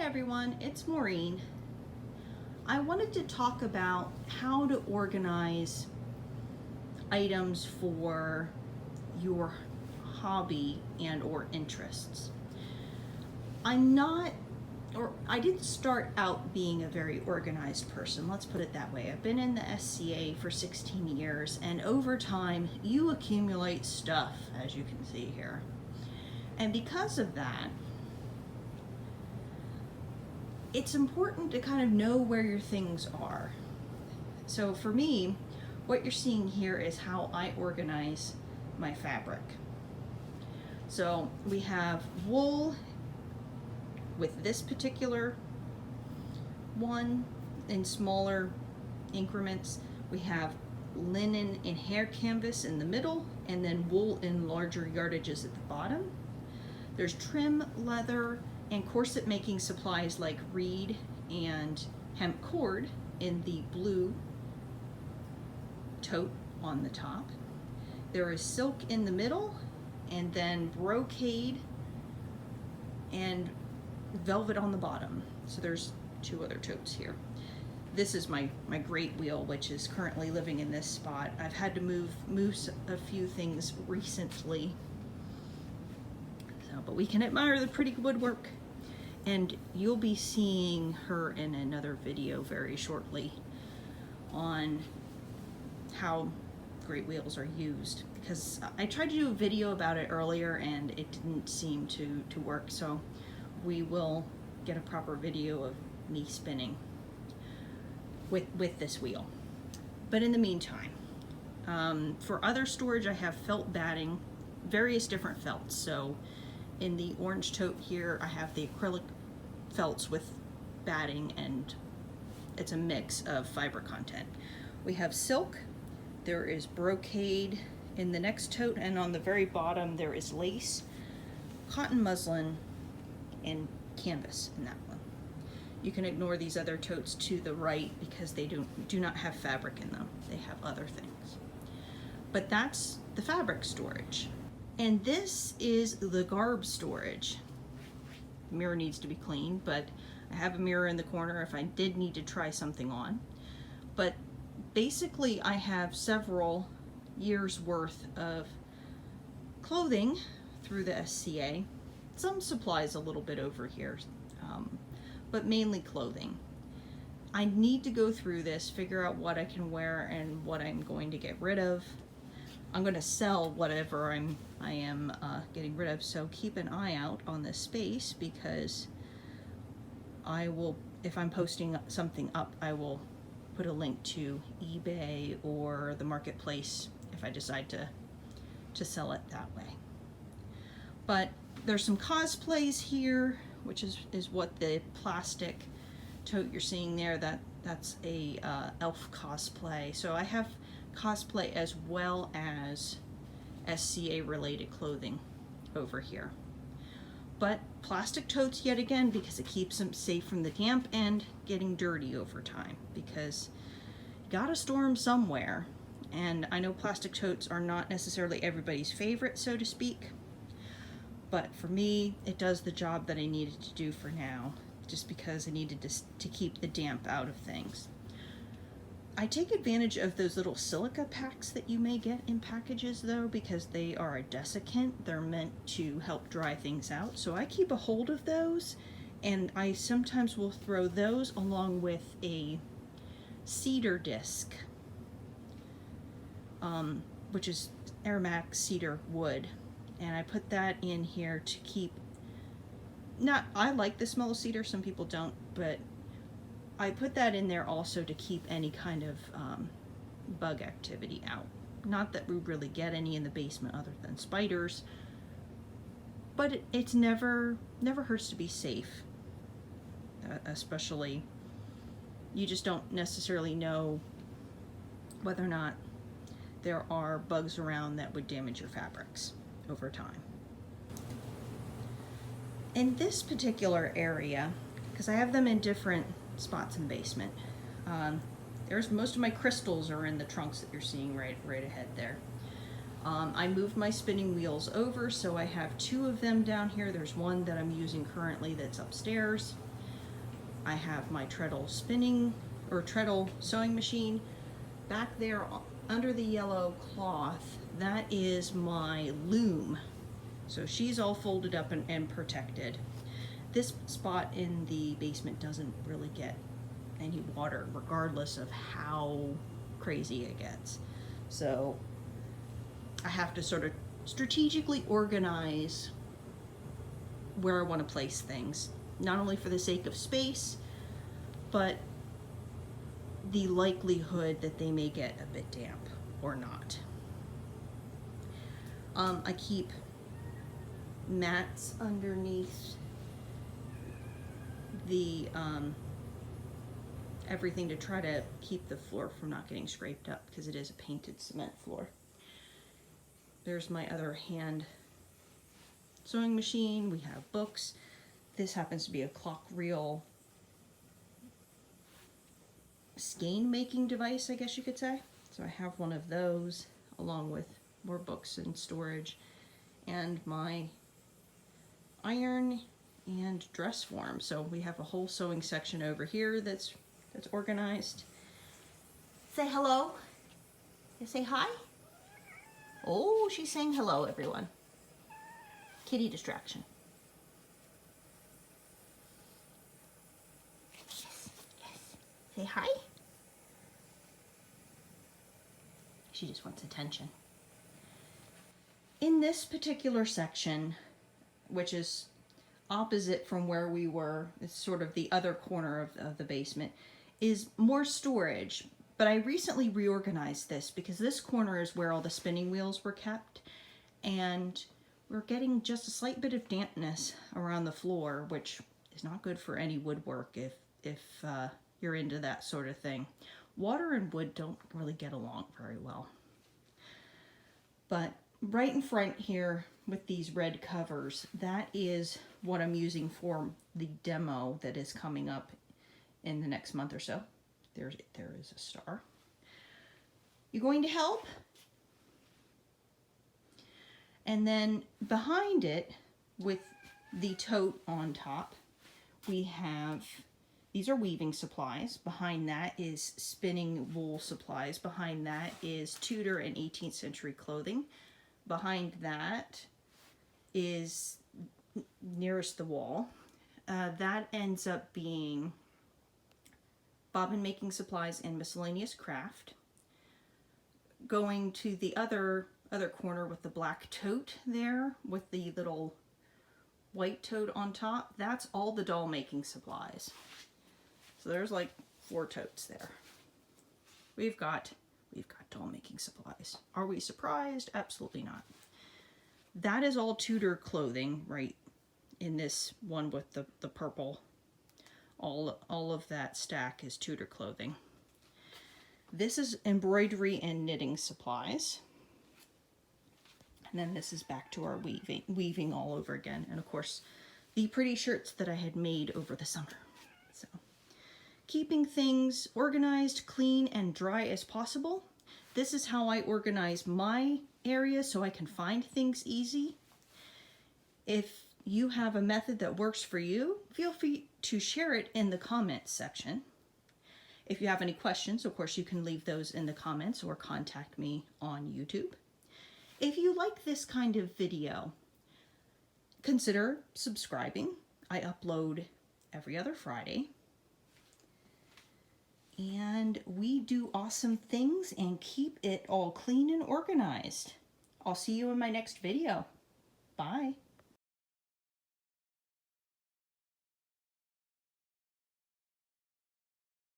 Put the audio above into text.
everyone, it's Maureen. I wanted to talk about how to organize items for your hobby and or interests. I didn't start out being a very organized person, let's put it that way. I've been in the SCA for 16 years, and over time you accumulate stuff, as you can see here. And because of that, it's important to kind of know where your things are. So for me, what you're seeing here is how I organize my fabric. So we have wool with this particular one in smaller increments. We have linen and hair canvas in the middle, and then wool in larger yardages at the bottom. There's trim, leather, and corset making supplies like reed and hemp cord in the blue tote on the top. There is silk in the middle, and then brocade and velvet on the bottom. So there's two other totes here. This is my great wheel, which is currently living in this spot. I've had to move a few things recently, but we can admire the pretty woodwork, and you'll be seeing her in another video very shortly on how great wheels are used, because I tried to do a video about it earlier and it didn't seem to work, so we will get a proper video of me spinning with this wheel. But in the meantime, for other storage I have felt batting, various different felts. So in the orange tote here, I have the acrylic felts with batting, and it's a mix of fiber content. We have silk, there is brocade in the next tote, and on the very bottom there is lace, cotton muslin, and canvas in that one. You can ignore these other totes to the right because they do not have fabric in them. They have other things. But that's the fabric storage. And this is the garb storage. The mirror needs to be cleaned, but I have a mirror in the corner if I did need to try something on. But basically I have several years worth of clothing through the SCA. Some supplies a little bit over here, but mainly clothing. I need to go through this, figure out what I can wear and what I'm going to get rid of. I'm going to sell whatever I am getting rid of, so keep an eye out on this space, because I will, if I'm posting something up, I will put a link to eBay or the marketplace if I decide to sell it that way. But there's some cosplays here, which is what the plastic tote you're seeing there, that's a elf cosplay. So I have cosplay as well as SCA related clothing over here. But plastic totes yet again, because it keeps them safe from the damp and getting dirty over time, because you gotta store them somewhere. And I know plastic totes are not necessarily everybody's favorite, so to speak, but for me it does the job that I needed to do for now, just because I needed to keep the damp out of things. I take advantage of those little silica packs that you may get in packages though, because they are a desiccant. They're meant to help dry things out. So I keep a hold of those, and I sometimes will throw those along with a cedar disc, which is aromatic cedar wood. And I put that in here to keep, I like the smell of cedar, some people don't, but I put that in there also to keep any kind of bug activity out. Not that we really get any in the basement other than spiders, but it's never hurts to be safe. Especially, you just don't necessarily know whether or not there are bugs around that would damage your fabrics over time. In this particular area, because I have them in different spots in the basement, there's most of my crystals are in the trunks that you're seeing right ahead there. I moved my spinning wheels over, so I have two of them down here. There's one that I'm using currently that's upstairs, I have my treadle spinning or treadle sewing machine. Back there under the yellow cloth, that is my loom. So she's all folded up and protected. This spot in the basement doesn't really get any water, regardless of how crazy it gets. So I have to sort of strategically organize where I want to place things, not only for the sake of space, but the likelihood that they may get a bit damp or not. I keep mats underneath the everything to try to keep the floor from not getting scraped up, because it is a painted cement floor. There's my other hand sewing machine. We have books. This happens to be a clock reel skein making device, I guess you could say. So I have one of those along with more books and storage, and my iron and dress form. So we have a whole sewing section over here that's organized. Say hello. You say hi. Oh, she's saying hello, everyone. Kitty distraction. Yes, yes. Say hi. She just wants attention. In this particular section, which is opposite from where we were, it's sort of the other corner of the basement, is more storage. But I recently reorganized this because this corner is where all the spinning wheels were kept, and we're getting just a slight bit of dampness around the floor, which is not good for any woodwork if you're into that sort of thing. Water and wood don't really get along very well. But right in front here with these red covers, that is what I'm using for the demo that is coming up in the next month or so. There is a star. You going to help? And then behind it, with the tote on top, we have, these are weaving supplies. Behind that is spinning wool supplies. Behind that is Tudor and 18th century clothing. Behind that is nearest the wall. That ends up being bobbin making supplies and miscellaneous craft. Going to the other corner with the black tote there with the little white tote on top, that's all the doll making supplies. So there's like 4 totes there. We've got doll making supplies. Are we surprised? Absolutely not. That is all Tudor clothing right in this one with the purple. All of that stack is Tudor clothing. This is embroidery and knitting supplies. And then this is back to our weaving all over again. And of course, the pretty shirts that I had made over the summer. So, keeping things organized, clean, and dry as possible. This is how I organize my area so I can find things easy. If you have a method that works for you, feel free to share it in the comments section. If you have any questions, of course, you can leave those in the comments or contact me on YouTube. If you like this kind of video, consider subscribing. I upload every other Friday. And we do awesome things and keep it all clean and organized. I'll see you in my next video. Bye.